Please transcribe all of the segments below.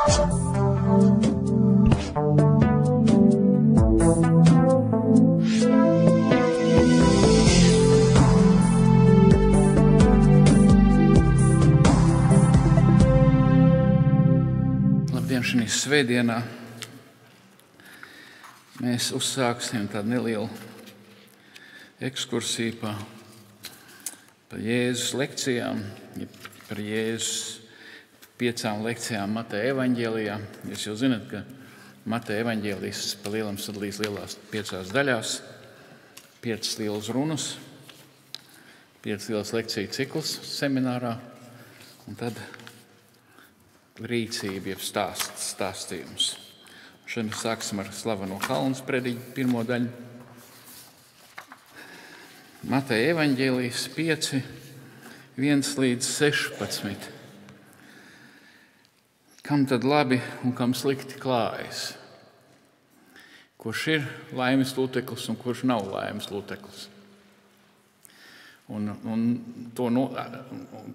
Šajā svētdienā mēs uzsāksim tādu nelielu ekskursiju pa Jēzus lekcijām, par Jēzus 5 lekcijām Mateja evaņģēlijā. Jūs jau zināt, ka Mateja evaņģēlijs pa lielam sadalīs lielās 5 daļās, 5 lielas runas, 5 lielas lekciju cikls seminārā, un tad rīcība, jeb stāstījums. Šodien mēs sāksim ar slaveno Kalnu sprediķi, pirmo daļu. Mateja evaņģēlijs 5, 1 līdz 16. Kam tad labi un kam slikti klājas? Kurš ir laimes lūteklis un kurš nav laimes lūteklis? Un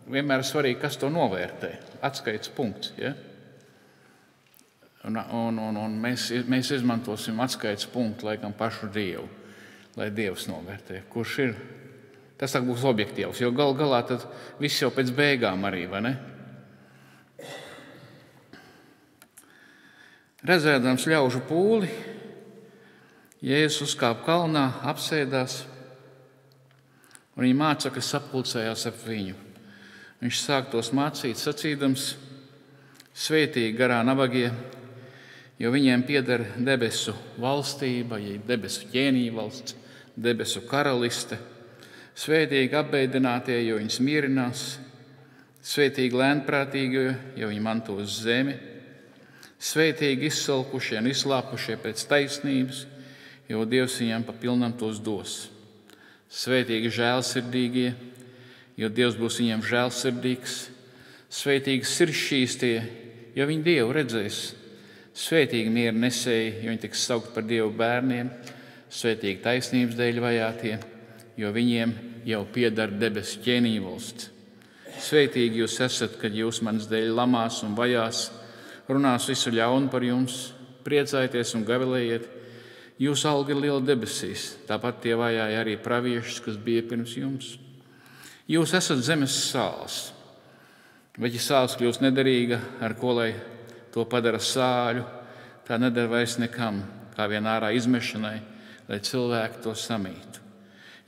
vienmēr ir svarīgi, kas to novērtē. Atskaites punkts. Ja? Un mēs izmantosim atskaites punktu, laikam, pašu Dievu, lai Dievs novērtē. Kurš ir? Tas tā būs objektīvs, jo galā tad viss jau pēc beigām arī, vai ne? Redzēdams ļaužu pūli, Jēzus uzkāpa kalnā, apsēdās, un viņa mācekļi sapulcējās ap viņu. Viņš sāk tos mācīt, sacīdams: Svētīgi garā nabagie, jo viņiem pieder debesu valstība, ja debesu ķēnīvalsts, debesu karaliste. Svētīgi apbēdinātie, jo viņus mierinās. Svētīgi lēnprātīgie, jo viņi mantos zemi. Svētīgi izsalkušie un izslāpušie pēc taisnības, jo Dievs viņiem pa pilnam tos dos. Svētīgi žēlsirdīgie, jo Dievs būs viņiem žēlsirdīgs. Svētīgi sirdšķīstie, jo viņi Dievu redzēs. Svētīgi miera nesēji, jo viņi tiks saukt par Dievu bērniem. Svētīgi taisnības dēļ vajātie, jo viņiem jau pieder debesu ķēnīvalsts. Svētīgi jūs esat, kad jūs manas dēļ lamās un vajās, runās visu ļaunu par jums, priecājieties un gavilējiet. Jūsu alga ir liela debesīs, tāpat tie vajāja arī praviešus, kas bija pirms jums. Jūs esat zemes sāls, bet ja sāls kļūst nederīga, ar ko lai to padara sāļu, tā nedara vairs nekam, kā vien ārā izmešanai, lai cilvēki to samītu.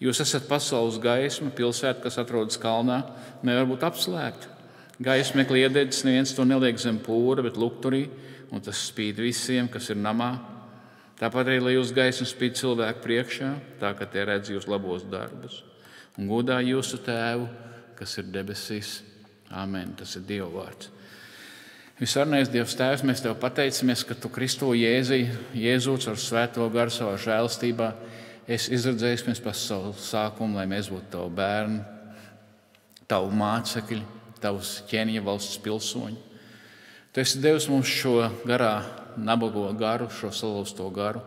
Jūs esat pasaules gaisma, pilsēta, kas atrodas kalnā, nevar būt apslēgta. Gaisma meklē iededzis, neviens to neliek zem pūra, bet lukturī, un tas spīd visiem, kas ir namā. Tāpat arī, lai jūs gaisma spīd cilvēku priekšā, tā, ka tie redz jūs labos darbus un godā jūsu tēvu, kas ir debesīs. Āmen. Tas ir Dieva vārds. Visvarnais Dievs tēvs, mēs tev pateicamies, ka tu Kristo Jēzus ar svēto garu savā žēlastībā esi izredzējis pirms pasaules sākuma, lai mēs būtu tavu bērni, tavu mācekļi, tavus ķēniņvalsts pilsoņi. Tu esi devis mums šo garā nabago garu, šo salauzto garu.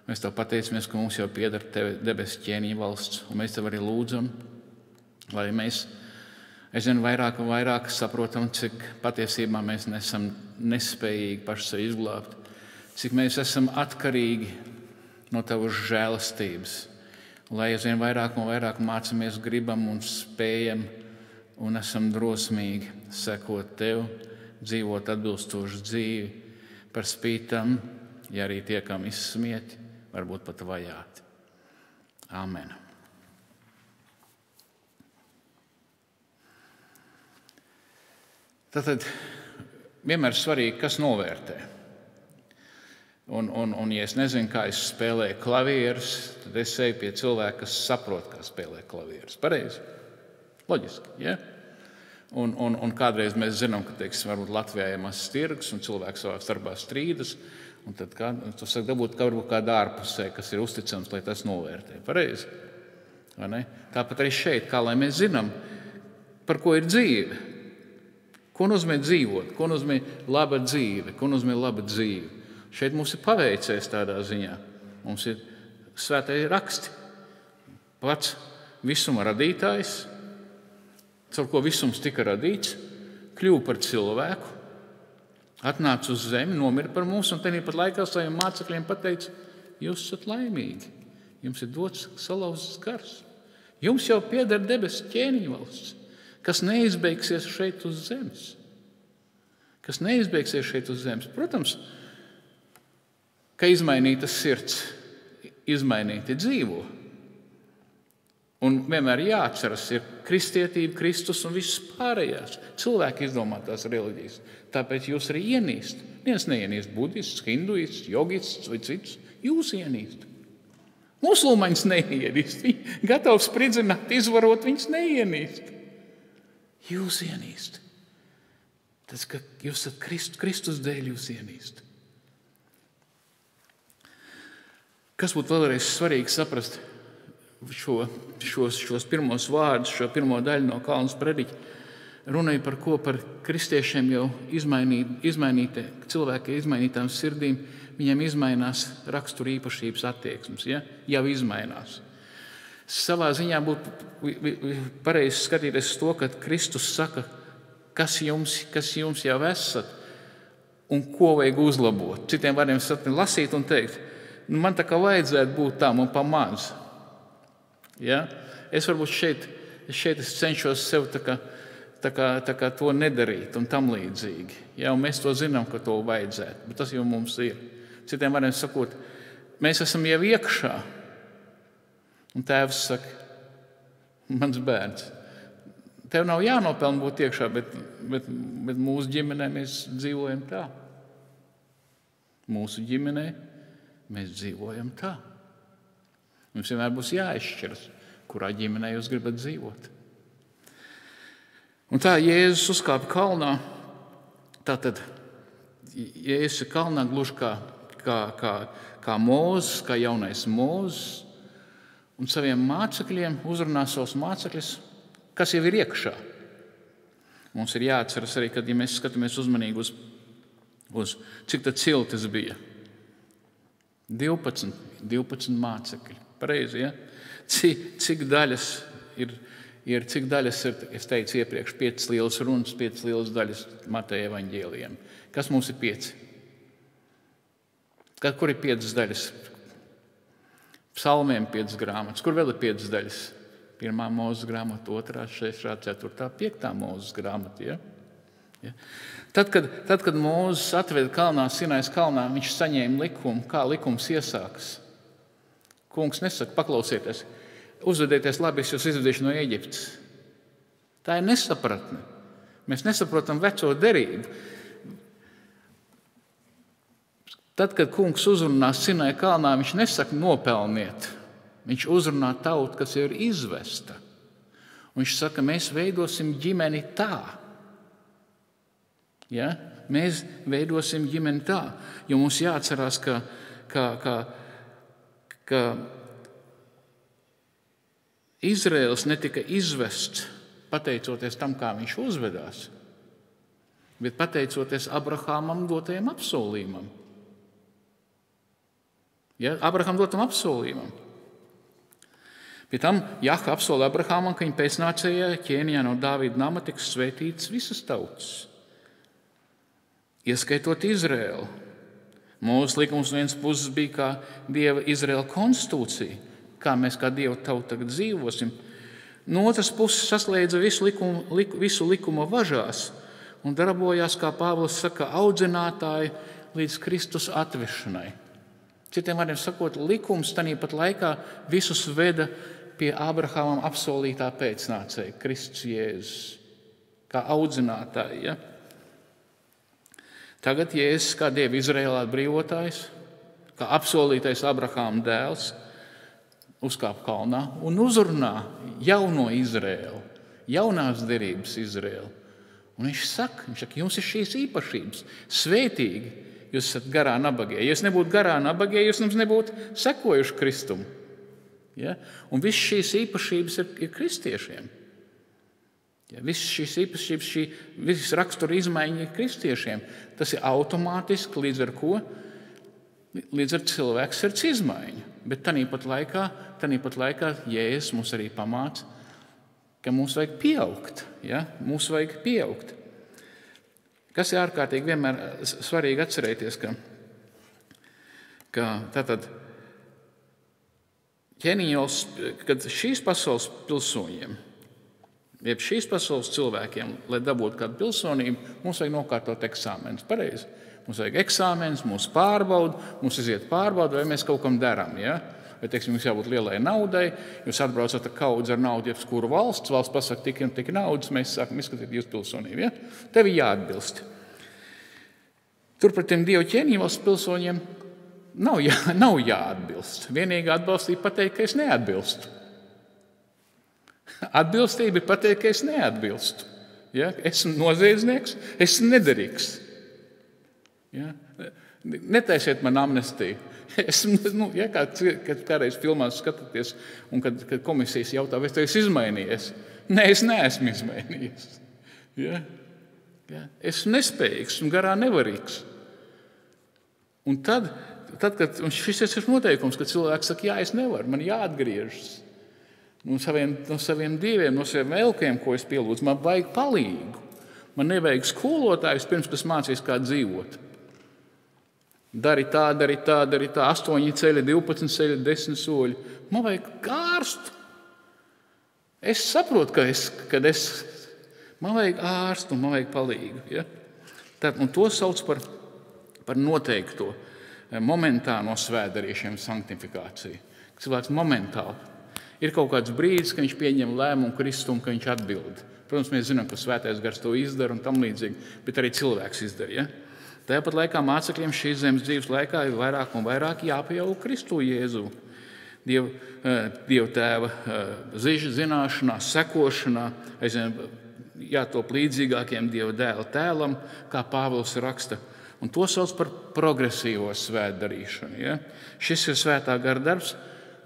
Mēs tev pateicamies, ka mums jau pieder debesu ķēniņvalsts, un mēs tev arī lūdzam, lai mēs aizvien vairāk un vairāk saprotam, cik patiesībā mēs nesam nespējīgi paši sevi izglābt, cik mēs esam atkarīgi no tavas žēlastības, lai aizvien vairāk un vairāk mācamies, gribam un spējam un esam drosmīgi sekot tev, dzīvot atbilstošu dzīvi, par spītam, ja arī tiekam izsmieti, varbūt pat vajāti. Āmen. Tātad vienmēr svarīgi, kas novērtē. Un ja es nezinu, kā es spēlēju klavierus, tad es eju pie cilvēka, kas saprot, kā spēlē klavierus. Pareizi? Loģiski, ja? Un kādreiz mēs zinām, ka, teiksim, varbūt Latvijā ir mazs tirgus un cilvēki savā starpā strīdas, un tad tu saki, dabūt varbūt kādā ārpusē, kas ir uzticams, lai tas novērtē. Pareizi? Vai ne? Tāpat arī šeit, kā lai mēs zinām, par ko ir dzīve. Ko nozīmē dzīvot? Ko nozīmē laba dzīve? Ko nozīmē laba dzīve? Šeit mums ir paveicies tādā ziņā. Mums ir svētie raksti. Pats visuma radītājs, caur ko visums tika radīts, kļuva par cilvēku, atnāca uz zemi, nomira par mums, un tāpat laikā saviem mācekļiem pateica, jūs esat laimīgi, jums ir dots salauzts gars. Jums jau pieder debesu ķēniņvalsts, kas neizbeigsies šeit uz zemes. Kas neizbeigsies šeit uz zemes. Protams, ka izmainīta sirds, izmainīti dzīvo. Un vienmēr jāatceras, ir kristietība, Kristus un visas pārējās cilvēki izdomātās reliģijas. Tāpēc jūs arī ienīst. Viens neienīst budists, hinduists, jogists vai cits. Jūs ienīst. Musulmaņus neienīst. Viņi gatavi spridzināt, izvarot, viņus neienīst. Jūs ienīst. Tas, ka jūs esat Kristus dēļ, jūs ienīst. Kas būtu vēlreiz svarīgi saprast šos pirmos vārdus, šo pirmo daļu no Kalnas prediķa? Runāja par ko? Par kristiešiem jau cilvēki izmainītām sirdīm, viņiem izmainās rakstura īpašības attieksmes, ja? Jau izmainās. Savā ziņā būtu pareizi skatīties uz to, ka Kristus saka, kas jums jau esat un ko vajag uzlabot. Citiem vārdiem lasīt un teikt, man tā kā vajadzētu būt tā, man pa maz. Ja? Es varbūt šeit es cenšos sev tā kā to nedarīt un tam līdzīgi. Ja? Un mēs to zinām, ka to vajadzētu, bet tas jau mums ir. Citiem vārdiem sakot, mēs esam jau iekšā. Un tēvs saka, mans bērns, tev nav jānopelna būt iekšā, bet mūsu ģimenē mēs dzīvojam tā. Mūsu ģimenē mēs dzīvojam tā. Mums vienmēr būs jāizšķiras, kurā ģimenē jūs gribat dzīvot. Un tā Jēzus uzkāpa kalnā. Tātad Jēzus ir kalnā gluži kā Mūzes, kā jaunais Mūzes, un saviem mācekļiem uzrunā savus mācekļus, kas jau ir iekšā. Mums ir jāatceras arī, kad ja mēs skatāmies uzmanīgi uz cik tad ciltis bija. 12 mācekļi. Pareizi, ja? Cik daļas ir, es teicu iepriekš, 5 lielas runas, 5 lielas daļas Mateja evaņģēlijiem. Kas mums ir 5? Kur ir 5 daļas? Psalmiem 5 grāmatas. Kur vēl ir 5 daļas? 1. Mūzes grāmata, 2., 6., 4., 5. Mūzes grāmata. Ja? Ja? Tad, kad Mūzes atveda kalnā, Sinais kalnā, viņš saņēma likumu, kā likums iesākas. Kungs nesaka, paklausieties, uzvedieties labi, es jūs izvedīšu no Ēģiptes. Tā ir nesapratne. Mēs nesaprotam veco derību. Tad, kad kungs uzrunā Sinai kalnā, viņš nesaka nopelniet. Viņš uzrunā tautu, kas jau ir izvesta. Un viņš saka, mēs veidosim ģimeni tā. Ja? Mēs veidosim ģimeni tā. Jo mums jāatcerās, ka Izraels netika izvests pateicoties tam, kā viņš uzvedās, bet pateicoties Abrahāmam dotajam apsolījumam. Ja? Abraham dotam apsolījumam. Pie tam Jahve apsolīja Abrahāmam, ka viņa pēcnācējā ķēniņā no Dāvida nama tiks svētītas visas tautas, ieskaitot Izraēlu. Mūsu likums no vienas puses bija kā Dieva Izraēla konstitūcija, kā mēs kā Dieva tauta tagad dzīvosim. No otras puses saslēdza visu likuma važās un darbojās, kā Pāvils saka, audzinātāji līdz Kristus atvešanai. Citiem vārdiem sakot, likums tāpat laikā visus veda pie Abrahamam apsolītā pēcnācēja, Kristus Jēzus, kā audzinātāji. Ja? Tagad Jēzus kā Dieva Izraēlā atbrīvotājs, kā apsolītais Abrahāma dēls, uzkāpa kalnā un uzrunā jauno Izraēlu, jaunās derības Izraēlu. Un viņš saka, jums ir šīs īpašības, svētīgi, jūs esat garā nabagie. Ja jūs nebūtu garā nabagie, jūs mums nebūtu sekojuši Kristum. Ja? Un visas šīs īpašības ir kristiešiem. Ja? Visas šīs īpašības, visas rakstura izmaiņas ir kristiešiem. Tas ir automātiski līdz ar ko? Līdz ar cilvēku sirds izmaiņu. Bet tāpat laikā Jēzus mums arī pamāca, ka mums vajag pieaugt. Ja? Mums vajag pieaugt. Kas ir ārkārtīgi vienmēr svarīgi atcerēties, ka tātad ķēniņos, kad šīs pasaules pilsoņiem, jeb šīs pasaules cilvēkiem, lai dabūtu kādu pilsonību, mums vajag nokārtot eksāmenus. Pareizi. Mums vajag eksāmenus, mūs pārbauda, mums iziet pārbauda, vai mēs kaut kam darām. Ja? Vai, teiksim, jums jābūt lielai naudai, jūs atbraucat ar kaudzi ar naudu, jeb kuru valsts pasaka tik un tik naudas, mēs sākam izskatīt jūsu pilsonību. Ja? Tev ir jāatbilst. Turpretī Dieva ķēniņvalsts pilsoņiem nav jāatbilst. Vienīgā atbilstība pateikt, ka es neatbilstu. Atbilstība ir pateikt, ka es neatbilstu. Ja? Esmu noziedznieks, esmu nederīgs. Ja? Netaisiet man amnestiju. Kad kādreiz filmās skatāties, un kad komisijas jautā, vai tu esi izmainījies? Nē, es neesmu izmainījies. Ja? Ja? Esmu nespējīgs un garā nevarīgs. Un tad, kad šis ir noteikums, ka cilvēks saka, jā, es nevaru, man jāatgriežas no saviem dieviem, no saviem elkiem, ko es pielūdzu, man vajag palīgu. Man nevajag skolotājus pirms, kas mācīs, kā dzīvot. Dari tā, 8 ceļi, 12 ceļi, 10 soļi. Man vajag ārstu. Es saprotu, man vajag ārstu un man vajag palīgu. Ja? Un to sauc par noteikto momentāno svētdarīšanu sanktifikāciju. Cilvēks momentāli. Ir kaut kāds brīdis, kad viņš pieņem lēmumu kristumu, ka viņš atbild. Protams, mēs zinām, ka svētais gars to izdara un tam līdzīgi, bet arī cilvēks izdara. Ja? Tāpat laikā mācekļiem šīs zemes dzīves laikā ir vairāk un vairāk jāpieaug Kristu Jēzu. Dieva tēva zināšanā, sekošanā, jātop līdzīgākiem Dieva dēla tēlam, kā Pāvils raksta. Un to sauc par progresīvo svētdarīšanu. Ja? Šis ir svētā gara darbs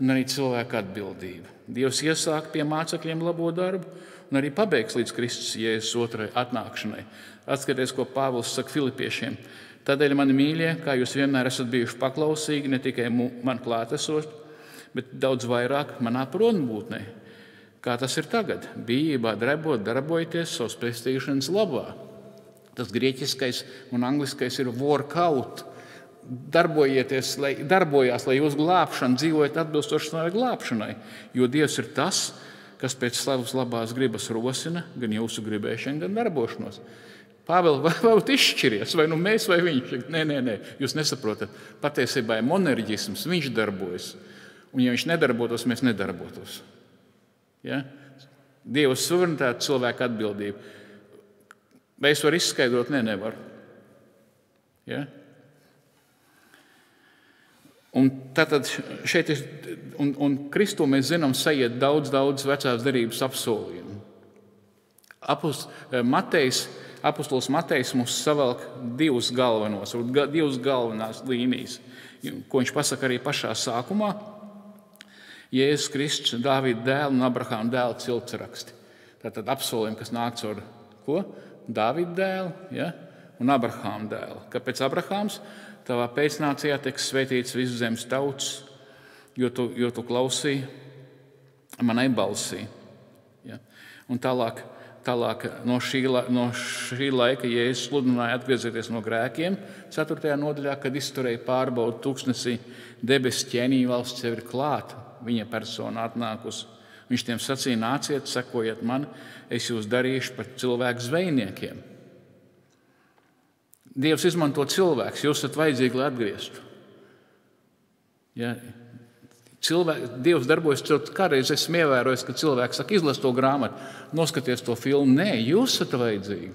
un arī cilvēka atbildība. Dievs iesāk pie mācekļiem labo darbu un arī pabeigs līdz Kristus Jēzus otrai atnākšanai. Atskaties, ko Pāvils saka Filipiešiem. Tādēļ, mani mīļie, kā jūs vienmēr esat bijuši paklausīgi, ne tikai man klātesot, bet daudz vairāk manā pronbūtnē. Kā tas ir tagad? Bijībā darbojieties savas pestīšanas labā. Tas grieķiskais un angliskais ir work out. Darbojieties, darbojās, lai jūsu glābšana dzīvojat atbilstoši savai glābšanai. Jo Dievs ir tas, kas pēc savas labās gribas rosina gan jūsu gribēšanu, gan darbošanos. Pāvēl, vai būtu izšķiries, vai nu mēs, vai viņš? Nē, jūs nesaprotat. Patiesībā ir monerģisms, viņš darbojas. Un ja viņš nedarbotos, mēs nedarbotos. Ja? Dieva suverenitāte, cilvēka atbildība. Vai es varu izskaidrot? Nē, nevaru. Ja? Un tātad šeit ir, un Kristu mēs zinām, sajiet daudz vecās derības apsolījumu. Apostols Matejs mums savelk divas galvenās līnijas, ko viņš pasaka arī pašā sākumā. Jēzus Kristus, Dāvida dēla un Abrahāma dēla ciltsraksti. Tātad apsolījumi, kas nāk caur ko? Dāvida dēlu, ja? Un Abrahāma dēlu. Kāpēc Abrahāms? Tavā pēcnācijā tiks svētīts visu zemes tauts, jo tu klausīji manai balsī. Ja? Un tālāk no šī laika Jēzus sludināja atgriezties no grēkiem. 4. nodaļā, kad izturēja pārbaudu tūkstnesī, debesu ķēniņvalsts jau ir klāta, viņa persona atnākusi. Viņš tiem sacīja, nāciet, sekojiet man, es jūs darīšu par cilvēku zvejniekiem. Dievs izmanto cilvēks, jūs esat vajadzīgi, lai atgrieztu. Ja? Dievs darbojas, kādreiz esmu ievērojis, ka cilvēks saka, izlas to grāmatu, noskaties to filmu. Nē, jūs esat vajadzīgi,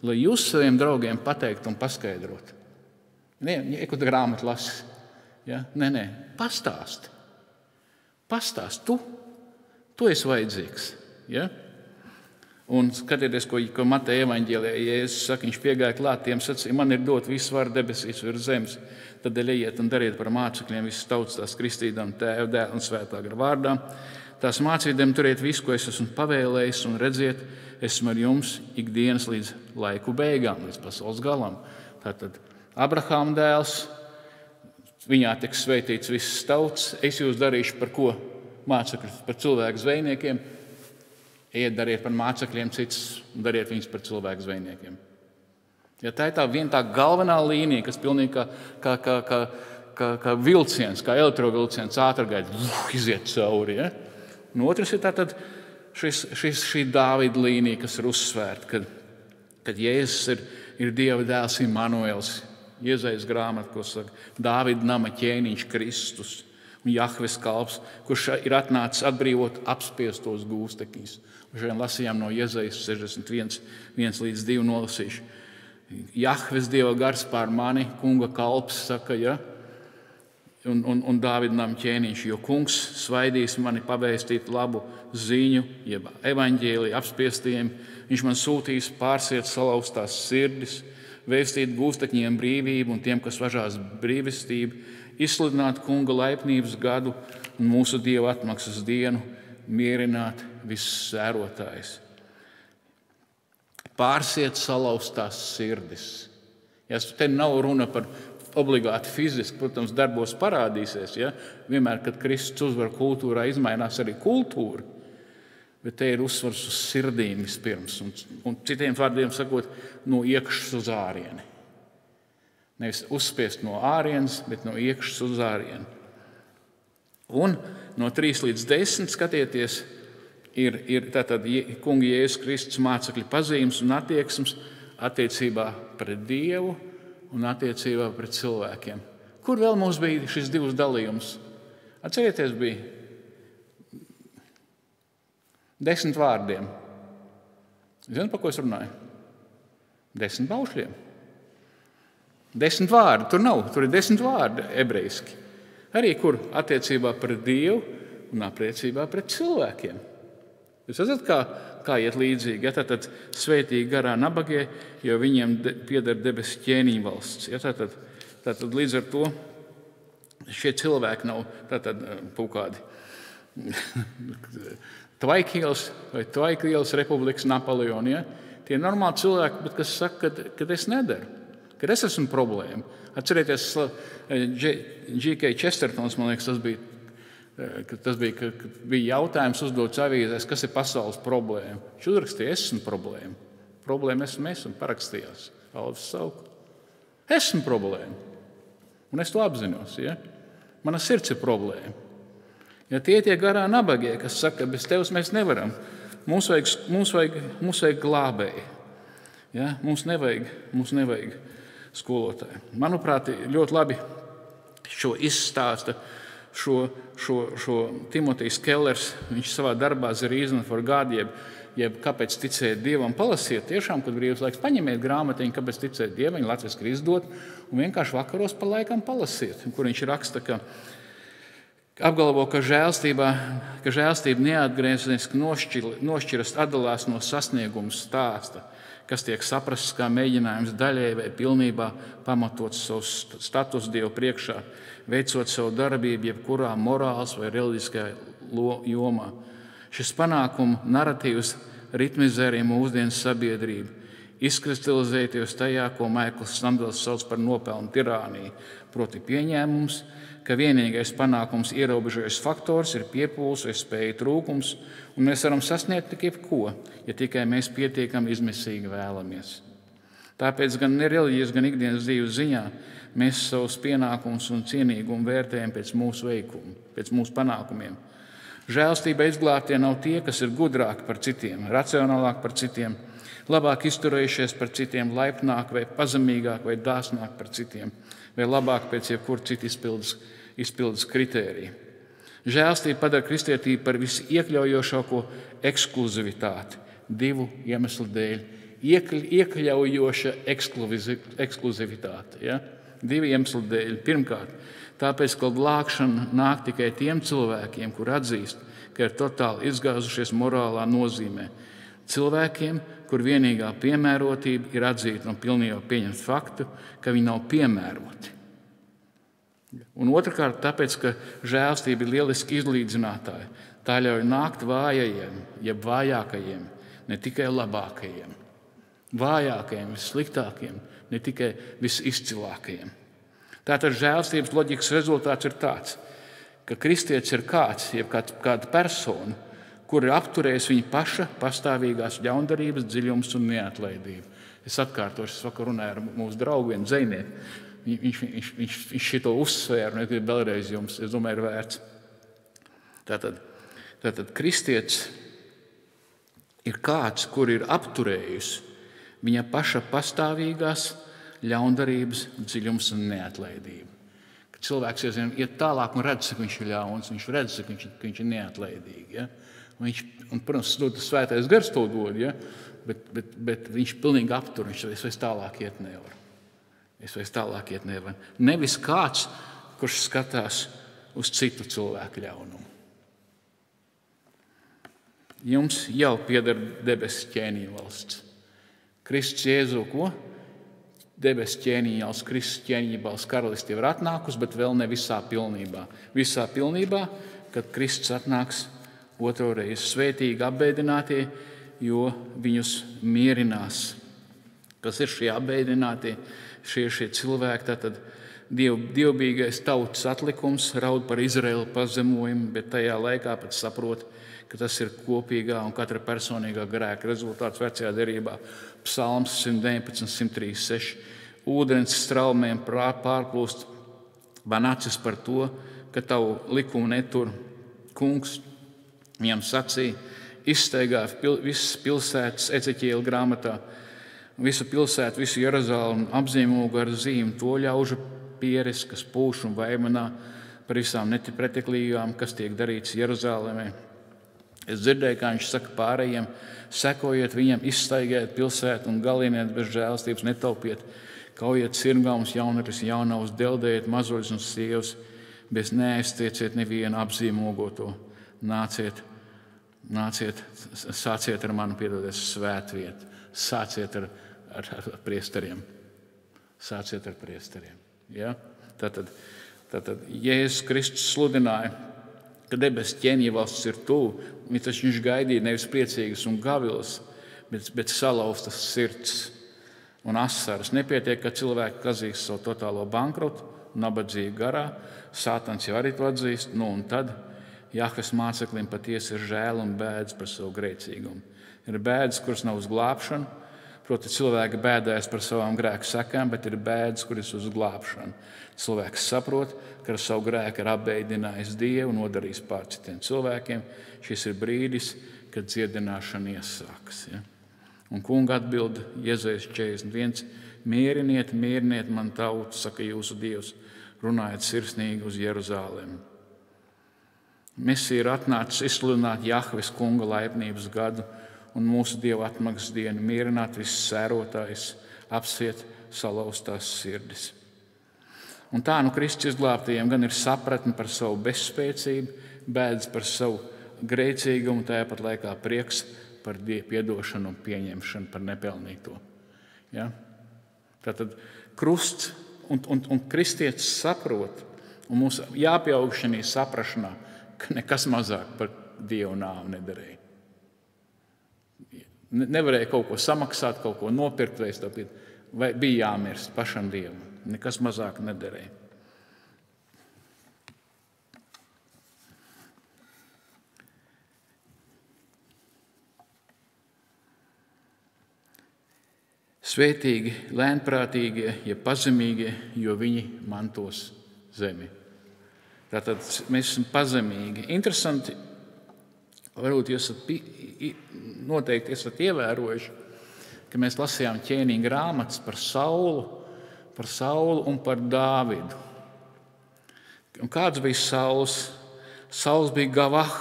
lai jūs saviem draugiem pateiktu un paskaidrotu. Nē, ko tu grāmatu lasi. Ja? Nē, pastāsti. Pastāsti, tu esi vajadzīgs. Ja? Un skatieties, ko Mateja evaņģēlijā Jēzus saka, viņš piegāja klāt, tiem sacīja, man ir dot visu varu debesīs virs zemes, tad ejiet un dariet par mācekļiem visas tautas tās kristīdām Tēva, Dēla un Svētā gara vārdā. Tās mācīdiem turiet visu, ko es esmu pavēlējis, un redziet, esmu ar jums ikdienas līdz laiku beigām, līdz pasaules galam. Tātad Abrahāma dēls, viņā tiks svētīts visas tautas, es jūs darīšu par ko? Mācekļus, par cilvēku zvejniekiem. Iet dariet par mācekļiem citus un dariet viņus par cilvēku zvejniekiem. Ja tā ir tā galvenā līnija, kas pilnīgi kā vilciens, kā elektrovilciens ātrgaita iziet cauri. Ja? Un otrs ir tātad šī Dāvida līnija, kas ir uzsvērta, kad Jēzus ir Dieva dēls Immanuels, Iezajas grāmata, ko saka Dāvida nama ķēniņš Kristus un Jahves kalps, kurš ir atnācis atbrīvot apspiestos gūstekņus. Šodien lasījām no Iezajas 61:1-2 nolasīšu. Jahves Dieva gars pār mani, kunga kalps, saka, ja? Un Dāvida nama ķēniņš, jo kungs svaidīs mani pavēstīt labu ziņu, jeb evaņģēliju apspiestiem. Viņš man sūtīs pārsiet salauztās sirdis, vēstīt gūstekņiem brīvību un tiem, kas važās brīvestību, izsludināt kunga laipnības gadu un mūsu Dieva atmaksas dienu, mierināt visus sērotājus. Pārsiet salauztās sirdis. Ja, te nav runa par obligāti fiziski, protams, darbos parādīsies. Ja? Vienmēr, kad Kristus uzvar kultūrā, izmainās arī kultūra. Bet te ir uzsvars uz sirdīm vispirms. Un citiem vārdiem sakot, no iekšas uz ārieni. Nevis uzspiest no ārienes, bet no iekšas uz ārieni. Un no 3-10 skatieties, ir tātad kunga Jēzus Kristus mācekļu pazīmes un attieksmes attiecībā pret Dievu un attiecībā pret cilvēkiem. Kur vēl mums bija šis divs dalījums? Atcerieties, bija 10 vārdiem. Zināt, par ko es runāju? 10 baušļiem. 10 vārdi tur nav. Tur ir 10 vārdi ebrejiski. Arī kur attiecībā pret Dievu un attiecībā pret cilvēkiem. Jūs redzat, kā iet līdzīgi. Ja, tātad svētīgi garā nabagie, jo viņiem pieder debesu ķēniņa valsts. Ja, tātad līdz ar to šie cilvēki nav kaut kādi Tvaikielas republikas Napoleoni. Ja? Tie ir normāli cilvēki, bet kas saka, ka es nedaru, ka es esmu problēma. Atcerieties, G.K. Chestertons, man liekas, tas bija, kad bija jautājums uzdots avīzēs, kas ir pasaules problēma. Viņš uzrakstīja, esmu problēma. Problēma esmu es un parakstījās. Alvis Sauku. Esmu problēma. Un es to apzinos. Ja? Mana sirds ir problēma. Ja tie garā nabagie, kas saka, bez tevis mēs nevaram. Mums vajag glābēji. Ja? Mums nevajag skolotāju. Manuprāt, ļoti labi šo izstāsta šo Timotejs Kellers. Viņš savā darbā The Reason for God, jeb kāpēc ticēt Dievam, palasiet. Tiešām, kad brīvs laiks, paņemiet grāmatiņu, kāpēc ticēt Dievam, viņa latviski ir izdot, un vienkārši vakaros pa laikam palasiet, kur viņš raksta, ka apgalvo, ka žēlstība neatgriezeniski nošķiras, atdalās no sasnieguma stāsta, kas tiek saprasts kā mēģinājums daļai vai pilnībā pamatot savu statusu Dievu priekšā, veicot savu darbību jebkurā morāls vai reliģiskajā jomā. Šis panākumu naratīvs ritmizē arī mūsdienas sabiedrību, izkristalizēties tajā, ko Maikls Sandels sauc par nopelnu tirāniju, proti pieņēmums, ka vienīgais panākums ierobežojošs faktors ir piepūles vai spēju trūkums, un mēs varam sasniegt tik jebko, ja tikai mēs pietiekami izmisīgi vēlamies. Tāpēc gan nereliģijas, gan ikdienas dzīves ziņā mēs savus pienākumus un cienīgumu vērtējam pēc mūsu veikuma, pēc mūsu panākumiem. Žēlstība izglābtie nav tie, kas ir gudrāki par citiem, racionālāki par citiem, labāk izturējušies par citiem, laipnāk vai pazemīgāk vai dāsnāk par citiem, vai labāk pēc jebkura cita izpildes kritērija. Žēlstība padara kristietību par visiekļaujošāko ekskluzivitāti divu iemeslu dēļ. Iekļaujoša ekskluzivitāte. Ja? Divu iemeslu dēļ. Pirmkārt, tāpēc, ka glābšana nāk tikai tiem cilvēkiem, kur atzīst, ka ir totāli izgāzušies morālā nozīmē. Cilvēkiem, kur vienīgā piemērotība ir atzīt un pilnībā pieņemt faktu, ka viņi nav piemēroti. Un otrkārt, tāpēc, ka žēlstība ir lieliski izlīdzinātāja. Tā ļauj nākt vājajiem, jeb vājākajiem, ne tikai labākajiem. Vājākajiem, vissliktākajiem, ne tikai visizcilākajiem. Tātad žēlstības loģikas rezultāts ir tāds, ka kristietis ir kāds, jeb kāda persona, kur ir apturējis viņa paša pastāvīgās ļaundarības dziļums un neatlaidību. Es atkārtošu, es vakar runāju ar mūsu draugu, vienu dzejnieku. Viņš šito uzsvēra, un es gribu vēlreiz jums, es domāju, ir vērts. Tātad kristietis ir kāds, kur ir apturējusi viņa paša pastāvīgās ļaundarības dziļums un neatlaidība. Kad cilvēks iet tālāk un redz, ka viņš ir ļauns, viņš redz, ka viņš ir neatlaidīgs. Ja? Un, protams, tas svētais gars to dod, ja? bet viņš pilnīgi aptur, es vairs tālāk iet nevaru. Nevis kāds, kurš skatās uz citu cilvēku ļaunumu. Jums jau pieder debesu ķēniņa valsts. Kristus Jēzu ko? Debesu ķēniņa valsts, Kristus ķēniņa valsts karalisti jau ir atnākusi, bet vēl ne visā pilnībā. Visā pilnībā, kad Kristus atnāks otro reizi, svētīgi apbēdinātie, jo viņus mierinās. Kas ir šie apbēdinātie, šie cilvēki? Tātad dievbijīgais tautas atlikums raud par Izraēlu pazemojumu, bet tajā laikā pat saprot, ka tas ir kopīgā un katra personīgā grēka rezultāts vecajā derībā. Psalms 119, 136. Ūdens straumēm pārplūst man acis par to, ka tavu likumu netur. Kungs viņam sacīja, izstaigāja visas pilsētas Eceķiela grāmatā, visu pilsētu, visu Jeruzalemi apzīmogu ar zīmi to ļaužu pieres, kas pūš un vaimanā par visām nepreteklīgām, kas tiek darīts Jeruzalemē. Es dzirdēju, kā viņš saka pārējiem, sekojiet viņam, izstaigājiet pilsētu un galiniet bez žēlastības, netaupiet, kaujiet sirgaumus, jaunatis, jaunavus, deldējiet mazuļus un sievas, bet neaiztieciet nevienu apzīmogoto. Nāciet, sāciet ar mani piedodies svētvietu, sāciet ar priesteriem. Sāciet ar priesteriem. Ja? Tātad Jēzus Kristus sludināja, ka debesu ķēniņa valsts ir tuvu. Viņš gaidīja nevis priecīgas un gavilas, bet salauztas sirds un asaras. Nepietiek, ka cilvēki atzīst savu totālo bankrotu, nabadzīgu garā. Sātans jau arī to atzīst. Un tad Jahves māceklim patiesi ir žēl un bēdas par savu grēcīgumu. Ir bēdas, kuras nav uz glābšanu. Proti, cilvēki bēdājas par savām grēku sekām, bet ir bēdas, kuras uz glābšanu. Cilvēks saprot, ka ar savu grēku ir apbēdinājis Dievu un nodarījis pār citiem cilvēkiem. Šis ir brīdis, kad dziedināšana iesākas. Ja? Un kunga atbild Jēzus 41. Mieriniet man tautu, saka jūsu Dievs, runājiet sirsnīgi uz Jeruzalemi. Mesija ir atnācis izsludināt Jahves kunga laipnības gadu un mūsu Dieva atmaksas dienu, mierināt visus sērotājus, apsiet salauztās sirdis. Un tā Kristus izglābtajiem gan ir sapratne par savu bezspēcību, bēdas par savu grēcīgumu, tāpat laikā prieks par piedošanu un pieņemšanu par nepelnīto. Ja? Tātad krusts un kristietis saprot, un mums jāpieaug šajā saprašanā, ka nekas mazāk par Dievu nāvi nederēja. Nevarēja kaut ko samaksāt, kaut ko nopirkt, vai bija jāmirst pašam Dievam. Nekas mazāk nederēja. Svētīgi, lēnprātīgie, ja pazemīgie, jo viņi mantos zemi. Tātad mēs esam pazemīgi. Interesanti, varbūt jūs noteikti esat ievērojuši, ka mēs lasījām ķēniņa grāmatas par Saulu un par Dāvidu. Un kāds bija Sauls? Sauls bija Gavah,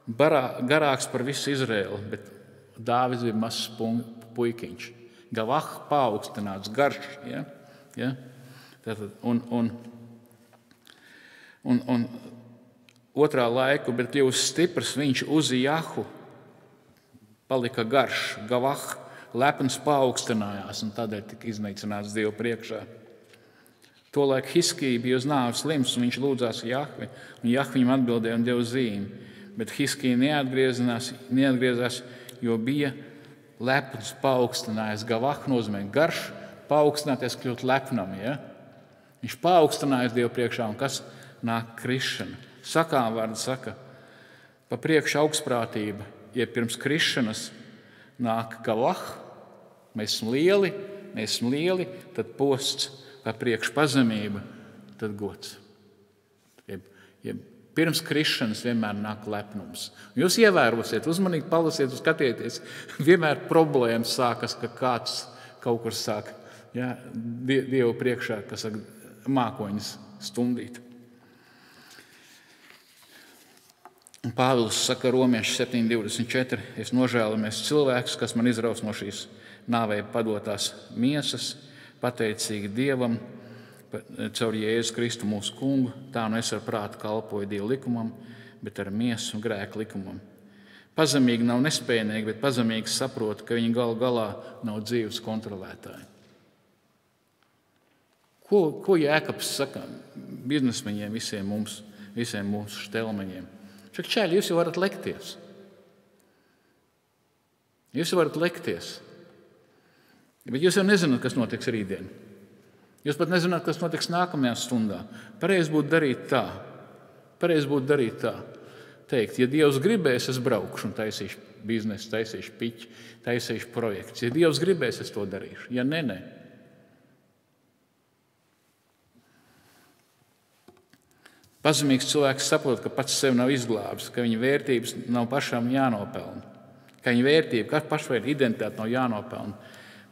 garāks par visu Izraēlu, bet Dāvids bija mazs puikiņš. Gavah paaugstināts, garš. Ja? Tātad, un otrā laiku, bet kļūst stiprs, viņš Uzijahu palika garš. Gavah lepns paaugstinājās un tādēļ tika iznīcināts Dievu priekšā. Tolaik Hiskija bija uz nāves slims, un viņš lūdzās Jahvi, un Jahvi viņam atbildēja un deva zīmi. Bet Hiskija neatgriezās, jo bija lepns paaugstinājās. Gavah nozīmē garš, paaugstināties, kļūt lepnam. Ja? Viņš paaugstinājās Dievu priekšā, un kas nāk krišana. Sakām vārdi saka, pa priekšu augstprātība, ja pirms krišanas nāk Gavah, Mēs esam lieli, tad posts vai priekšpazemība, tad gods. Jeb pirms krišanas vienmēr nāk lepnums. Jūs ievērosiet, uzmanīgi palasiet, skatieties, vienmēr problēmas sākas, ka kāds kaut kur sāk Dievu priekšā, kas saka, mākoņus stundīt. Un Pāvils saka Romiešu 7.24, es nožēlamies cilvēkus, kas man izraus no šīs nāvei padotās miesas, pateicīgi Dievam, caur Jēzu Kristu mūsu kungu, tā nu es ar prātu kalpoju Dieva likumam, bet ar miesu un grēku likumam. Pazemīgi nav nespējīgi, bet pazemīgi saprot, ka viņi galu galā nav dzīves kontrolētāji. Ko Jēkabs saka biznesmeņiem, visiem mūsu štelmeņiem? Šak čēļi, jūs jau varat lekties. Bet jūs jau nezināt, kas notiks rītdien. Jūs pat nezināt, kas notiks nākamajā stundā. Pareizi būtu darīt tā. Teikt, ja Dievs gribēs, es braukšu un taisīšu biznesu, taisīšu piķi, taisīšu projekts. Ja Dievs gribēs, es to darīšu. Ja ne. Pazemīgs cilvēks saprot, ka pats sevi nav izglābis, ka viņa vērtības nav pašām jānopelna, ka viņa vērtība, pašveida identitāte nav jānopelna,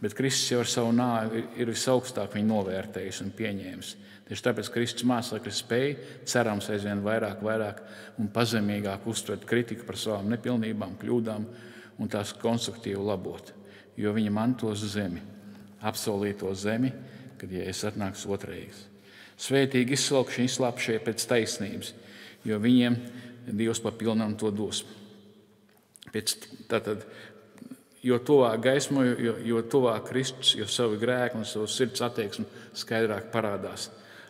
bet Kristus jau ar savu nāvi ir visaugstāk viņu novērtējis un pieņēmis. Tieši tāpēc Kristus mācekļi spēja, cerams, aizvien vairāk un pazemīgāk uztvert kritiku par savām nepilnībām, kļūdām un tās konstruktīvi labot, jo viņi mantos zemi, apsolīto zemi, kad Jēzus atnāks otrreiz. Svētīgi izslaukšie, izslāpšie pēc taisnības, jo viņiem Dievs papilnām to dos. Jo tuvāk gaismo, jo tuvāk Kristus, jo savu grēku un savu sirds attieksmi skaidrāk parādās.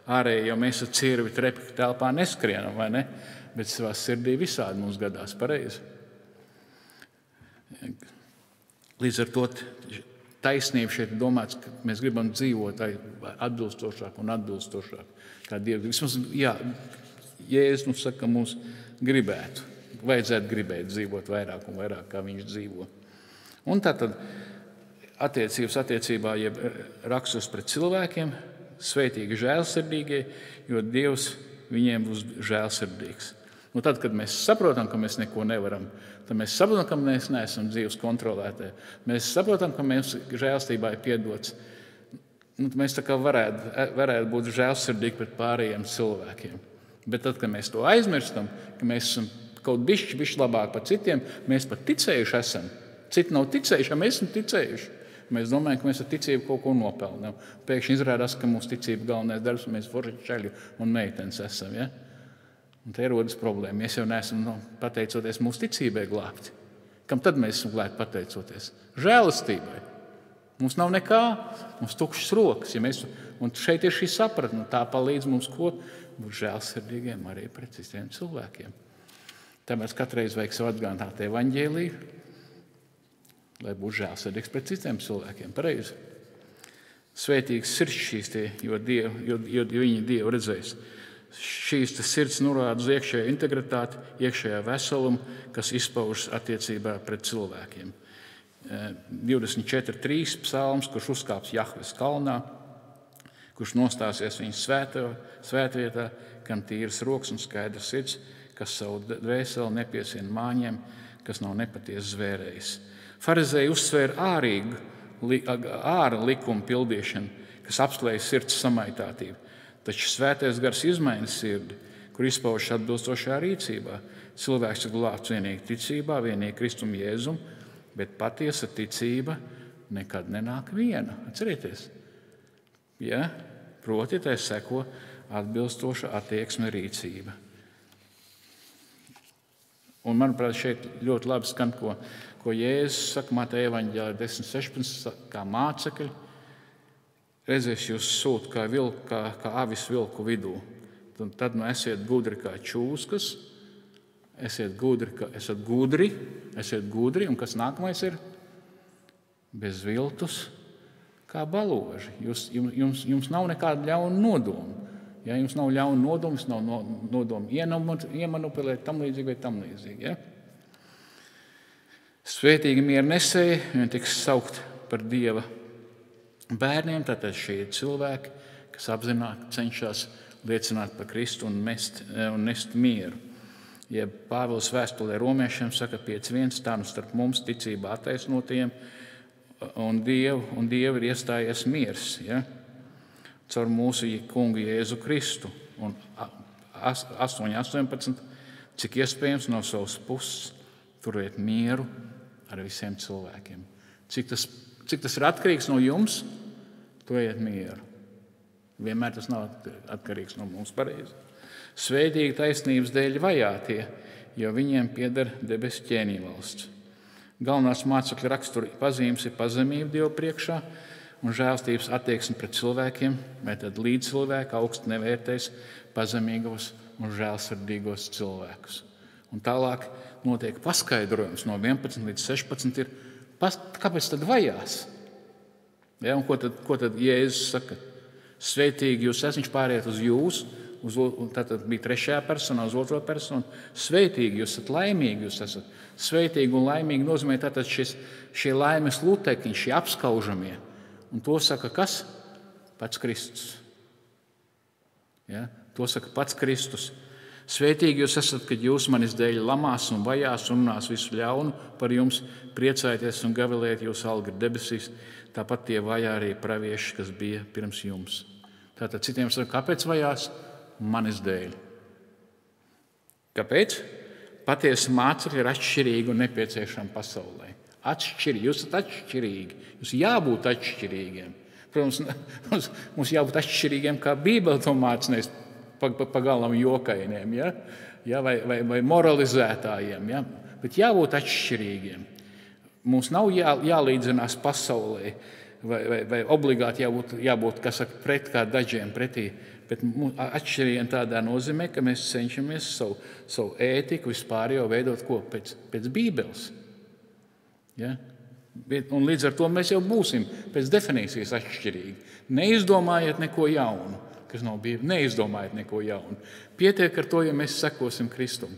Ārēji jau mēs ar cirvi trepi telpā neskrienam, vai ne? Bet savā sirdī visādi mums gadās pareizi. Līdz ar to taisnība šeit ir domāts, ka mēs gribam dzīvot atbilstošāk un atbilstošāk. Kā Dievs. Vismaz, Jēzus mums saka, ka mums vajadzētu gribēt dzīvot vairāk un vairāk, kā viņš dzīvo. Un tātad attiecībā, jeb raksturs pret cilvēkiem, svētīgi žēlsirdīgie, jo Dievs viņiem būs žēlsirdīgs. Tad, kad mēs saprotam, ka mēs neko nevaram, tad mēs saprotam, ka mēs neesam dzīves kontrolētāji. Mēs saprotam, ka mēs žēlstībā ir piedots. Mēs tā kā varētu būt žēlsirdīgi pret pārējiem cilvēkiem. Bet tad, kad mēs to aizmirstam, ka mēs esam kaut bišķi labāk par citiem, mēs pat ticējuši esam. Citi nav ticējuši, ja mēs esam ticējuši. Mēs domājam, ka mēs ar ticību kaut ko nopelnām. Pēkšņi izrādās, ka mūsu ticība galvenais darbs, mēs forši čaļi un meitenes esam. Ja? Un te rodas problēma. Mēs jau neesam, pateicoties mūsu ticībai, glābti. Kam tad mēs esam glābti pateicoties? Žēlastībai. Mums nav nekā, mums tukšas rokas. Un šeit ir šī sapratne, tā palīdz mums būt žēlsirdīgiem arī pret citiem cilvēkiem. Tāpēc katreiz vajag sev atgādināt evaņģēliju, lai būtu žēlsirdīgs pret citiem cilvēkiem. Pareizi. Svētīgs sirds šīs tie, jo viņi Dievu redzēs. Šīs sirds norāda uz iekšējo integritāti, iekšējā veselumu, kas izpaužas attiecībā pret cilvēkiem. 24.3 psalms, kurš uzkāps Jahves kalnā, kurš nostāsies viņa svētvietā, kam tīras rokas un skaidrs sirds, kas savu dvēseli nepiesien māņiem, kas nav nepatiesi zvērējis. Farizēji uzsvēra āra likuma pildīšanu, kas apsklēja sirds samaitātību. Taču svētais gars izmaina sirdi, kur izpaužas atbilstošā rīcībā. Cilvēks ir glābts vienīgi ticībā, vienīgi Kristum Jēzum, bet patiesa ticība nekad nenāk viena. Atcerieties? Ja? Proti, tai seko atbilstoša attieksme rīcība. Un, manuprāt, šeit ļoti labi skan, ko Jēzus saka Mateja evaņģēlijā 10.16, kā mācekļi. Reizēs jūs sūtat kā avis vilku vidū. Tad esiet gudri kā čūskas, esiet gudri, un kas nākamais ir? Bez viltus kā baloži. Jums nav nekāda ļauna nodoma. Ja? Jums nav ļauna nodoma, jums nav nodoma iemanipulēt tam līdzīgi vai tam līdzīgi. Ja? Svētīgi miera nesēji, viņi tiks saukt par Dieva bērniem, tātad šie cilvēki, kas apzināti cenšas liecināt par Kristu un nest mieru. Ja Pāvils vēstulē romiešiem saka 5.1, tā nu starp mums ticībā attaisnotajiem un Dievu ir iestājies miers, ja? Caur mūsu kungu Jēzu Kristu. Un 8.18, cik iespējams no savas puses turiet mieru ar visiem cilvēkiem. Cik tas ir atkarīgs no jums, turiet mieru. Vienmēr tas nav atkarīgs no mums pareizi. Svētīgi taisnības dēļ vajātie, jo viņiem pieder debesu ķēnīvalsts. Galvenās mācekļa rakstura pazīmes ir pazemība Dievu priekšā un žēlstības attieksme pret cilvēkiem, vai tad līdzcilvēki augstu nevērtēs pazemīgos un žēlsirdīgos cilvēkus. Un tālāk notiek paskaidrojums no 11 līdz 16 ir, kāpēc tad vajās? Ja, un ko tad Jēzus saka? Svētīgi jūs esat, viņš pāriet uz jūs, tātad bija trešajā personā, uz otro personu. Svētīgi jūs esat, laimīgi jūs esat. Svētīgi un laimīgi nozīmē tātad šie laimes lutekņi, šie apskaužamie. Un to saka kas? Pats Kristus. Ja? To saka pats Kristus. Svētīgi jūs esat, kad jūs manis dēļ lamās un vajās un runās visu ļaunu par jums, priecājieties un gavilēt jūs algu debesīs. Tāpat tie vajā arī pravieši, kas bija pirms jums. Tātad citiem saka, kāpēc vajās? Manis dēļ. Kāpēc? Patiesi mācekļi ir atšķirīgi un nepieciešami pasaulē. Atšķirīgi. Jūs esat atšķirīgi. Jūs jābūt atšķirīgiem. Protams, mums jābūt atšķirīgiem, kā Bībele to mācinās, pagalam jokainiem, ja? Ja? Vai moralizētājiem. Ja? Bet jābūt atšķirīgiem. Mums nav jālīdzinās pasaulē, vai obligāti jābūt kas saka, pret kā dažiem pretī. Bet atšķirīgiem tādā nozīmē, ka mēs cenšamies savu ētiku vispār jau veidot ko? Pēc Bībeles. Ja? Un līdz ar to mēs jau būsim pēc definīcijas atšķirīgi. Neizdomājiet neko jaunu, kas nav Bībele. Neizdomājiet neko jaunu. Pietiek ar to, ja mēs sekosim Kristum.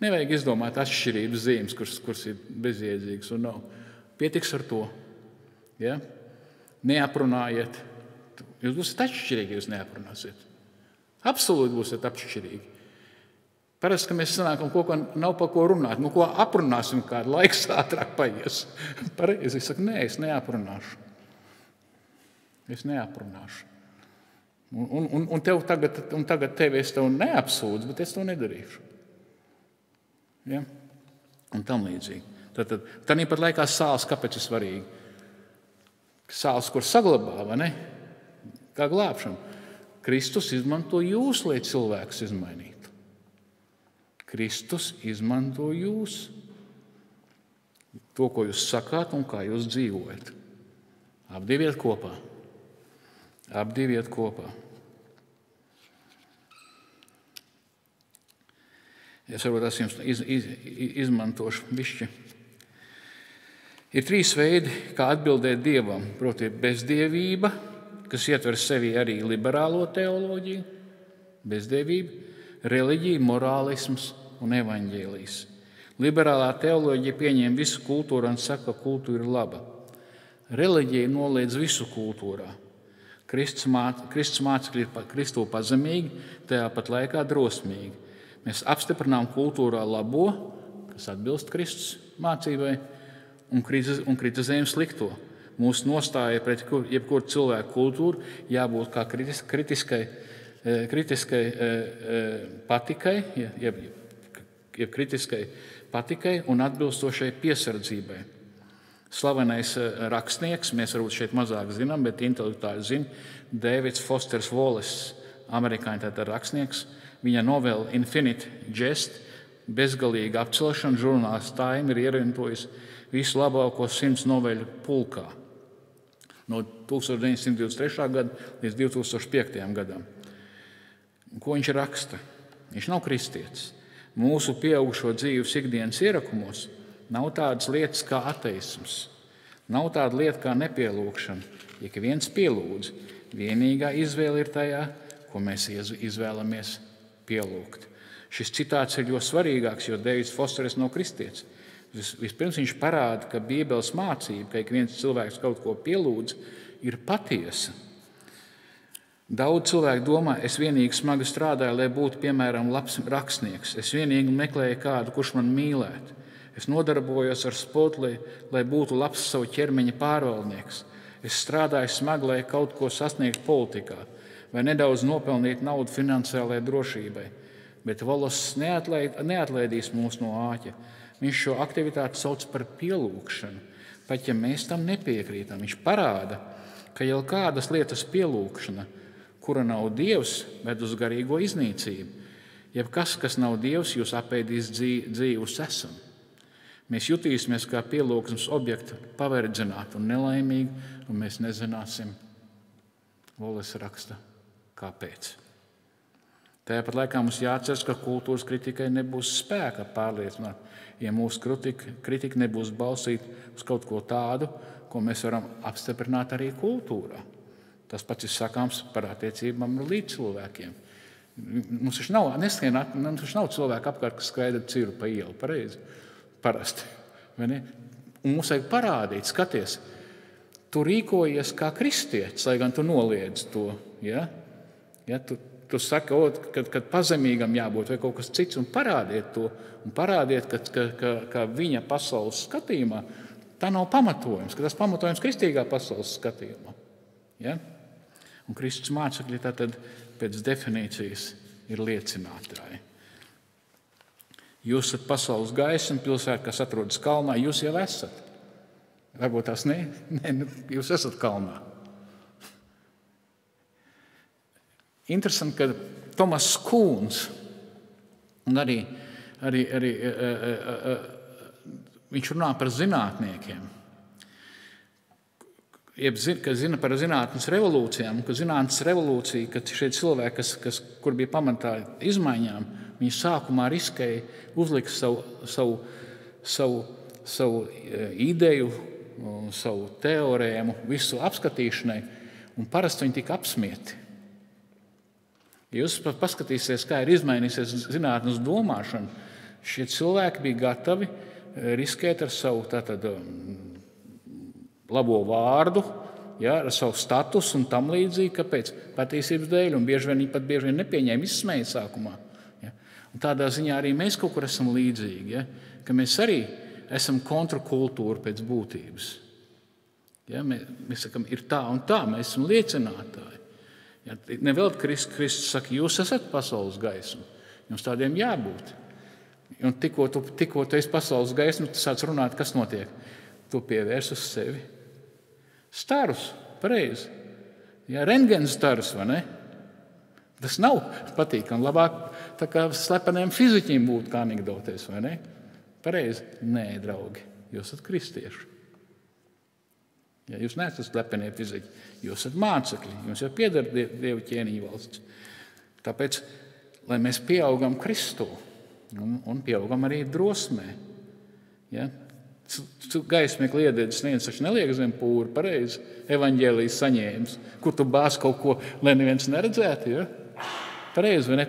Nevajag izdomāt atšķirības zīmes, kuras ir bezjēdzīgas un nav. Pietiks ar to. Ja? Neaprunājiet. Jūs būsiet atšķirīgi, jūs neaprunāsiet. Absolūti būsiet atšķirīgi. Parasti, ka mēs sanākam, ko nav par ko runāt. Ko aprunāsim, kādu laiks ātrāk paies. Pareizi, es saku, nē, es neaprunāšu. Es neaprunāšu. Un tagad tevi es tev neapsūdzu, bet es to nedarīšu. Ja? Un tam līdzīgi. Tad pat laikā sāls, kāpēc ir svarīgi? Sāls, kur saglabā, vai ne? Kā glābšana. Kristus izmanto jūs, lai cilvēks izmainītu. Kristus izmanto jūs. To, ko jūs sakāt un kā jūs dzīvojat. Apdiviet kopā. Apdiviet kopā. Es varbūt es jums izmantošu bišķi. Ir 3 veidi, kā atbildēt Dievam. Proti, bezdievība, kas ietver sevi arī liberālo teoloģiju, bezdievība, reliģija, morālisms un evaņģēlijs. Liberālā teoloģija pieņem visu kultūru un saka, ka kultūra ir laba. Reliģija noliedz visu kultūrā. Kristus mācekļi ir Kristu pazemīgi, tajā pat laikā drosmīgi. Mēs apstiprinām kultūrā labo, kas atbilst Kristus mācībai, un kritizējam slikto. Mūsu nostāja pret jebkuru cilvēku kultūru jābūt kā kritiskai patikai, jeb kritiskai patikai un atbilstošai piesardzībai. Slavenais rakstnieks, mēs varbūt šeit mazāk zinām, bet intelektuāli zina, Davids Fosters Wallace, amerikāņu tātad rakstnieks, viņa novela Infinite Jest, bezgalīga apcelšana, žurnāls Time ir ierindojis visu labāko 100 noveļu pulkā no 1923. gada līdz 2005. gadam. Ko viņš raksta? Viņš nav kristietis. Mūsu pieaugušo dzīves ikdienas ierakumos nav tādas lietas kā ateisms. Nav tāda lieta kā nepielūgšana. Ik viens pielūdz. Vienīgā izvēle ir tajā, ko mēs izvēlamies pielūgt. Šis citāts ir ļoti svarīgāks, jo Deivids Fosters nav kristietis. Vispirms viņš parāda, ka Bībeles mācība, ka ik viens cilvēks kaut ko pielūdz, ir patiesa. Daudz cilvēku domā, es vienīgi smagi strādāju, lai būtu, piemēram, labs rakstnieks. Es vienīgi meklēju kādu, kurš man mīlētu. Es nodarbojos ar sportu, lai būtu labs savu ķermeņa pārvaldnieks. Es strādāju smagi, lai kaut ko sasniegtu politikā vai nedaudz nopelnītu naudu finansiālajai drošībai. Bet Wallace neatlaidīs mūs no āķa. Viņš šo aktivitāti sauc par pielūgšanu, pat ja mēs tam nepiekrītam. Viņš parāda, ka jau kādas lietas pielūgšana, kura nav Dievs, ved uz garīgo iznīcību. Jebkas, kas nav Dievs, jūs apēdīs dzīvus esam. Mēs jutīsimies kā pielūgsmes objekti paverdzināti un nelaimīgi, un mēs nezināsim, Wallace raksta, kāpēc. Tāpat laikā mums jāatceras, ka kultūras kritikai nebūs spēka pārliecināt, ja mūsu kritika nebūs balstīta uz kaut ko tādu, ko mēs varam apstiprināt arī kultūrā. Tas pats ir sakāms par attiecībām ar līdzcilvēkiem. Mums taču nav cilvēku apkārt, kas skraida ciru pa ielu, pareizi, parasti. Un mums vajag parādīt, skaties, tu rīkojies kā kristietis, lai gan tu noliedz to. Ja? Tu saki, kad pazemīgam jābūt vai kaut kas cits, un parādiet to, un parādiet, ka viņa pasaules skatījumā tā nav pamatojums, ka tas pamatojums kristīgā pasaules skatījumā. Ja? Un Kristus mācekļi tātad pēc definīcijas ir liecinātāji. Jūs esat pasaules gaisma, pilsēta, kas atrodas kalnā, jūs jau esat. Varbūt tās ne, jūs esat kalnā. Interesanti, ka Tomas Kūns, un arī viņš runā par zinātniekiem, ka zina par zinātnes revolūcijām, ka zinātnes revolūcija, ka šie cilvēki, kur bija pamatā izmaiņām, viņi sākumā riskēja uzlikt savu ideju, savu teorēmu, visu apskatīšanai, un parasti viņi tika apsmieti. Ja jūs paskatīsieties, kā ir izmainījusies zinātnes domāšana, šie cilvēki bija gatavi riskēt ar savu labo vārdu, ja, ar savu statusu un tam līdzīgi, kāpēc patiesības dēļ, un bieži vien nepieņēma, izsmēja sākumā. Ja. Un tādā ziņā arī mēs kaut kur esam līdzīgi, ja, ka mēs arī esam kontrakultūra pēc būtības. Ja, mēs sakam, ir tā un tā, mēs esam liecinātāji. Ja, nevēl Kristus saka, jūs esat pasaules gaisma, jums tādiem jābūt. Un tikko tu esi pasaules gaisma, tu sāc runāt, kas notiek. Tu pievērs uz sevi starus, pareizi. Ja, rentgens starus, vai ne? Tas nav patīkami. Labāk tā kā slepeniem fiziķiem būtu kā anekdotēs, vai ne? Pareizi? Nē, draugi, jūs esat kristieši. Ja, jūs neesat slepenie fiziķi, jūs esat mācekļi, jums jau pieder Dieva ķēniņa valsts. Tāpēc, lai mēs pieaugam Kristū un pieaugam arī drosmē. Ja? Gaismīgi iededzis, neviens taču neliek zem pūra, pareizi, evaņģēlijas saņēmis, kur tu bāz kaut ko, lai neviens neredzētu. Ja? Pareizi, vai ne?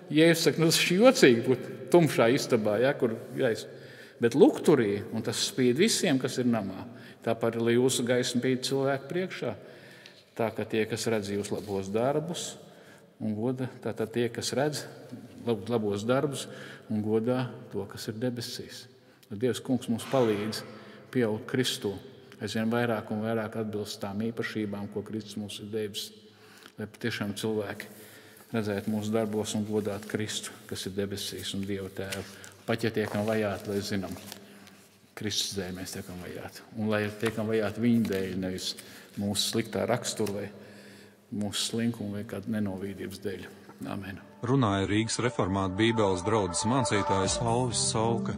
Jēzus saka, tas ir jocīgi būt tumšā istabā, ja, kur gaisma. Bet lukturī, un tas spīd visiem, kas ir namā, tāpat, lai jūsu gaisma spīd cilvēku priekšā, tā ka tie, kas redz jūs labos darbus, un goda, tātad tie, kas redz labos darbus, un godā to, kas ir debesīs. Dievs kungs mums palīdz pieaugt Kristū, aizvien vairāk un vairāk atbilst tām īpašībām, ko Kristus mums ir devis, lai patiešām cilvēki redzētu mūsu darbos un godātu Kristu, kas ir debesīs un Dieva tēvu. Pat ja tiekam vajāti, lai zinām, Kristus dēļ mēs tiekam vajāti. Un lai tiekam vajāti viņa dēļ, nevis mūsu sliktā rakstura vai mūsu slinkuma vai kāda nenovīdības dēļ. Amen. Runāja Rīgas reformātu Bībeles draudzes mācītājs Alvis Sauka.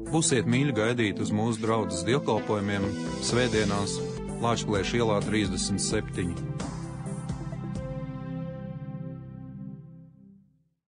Būsiet mīļi gaidīt uz mūsu draudzes dievkalpojumiem svētdienās Lāčplēša ielā 37.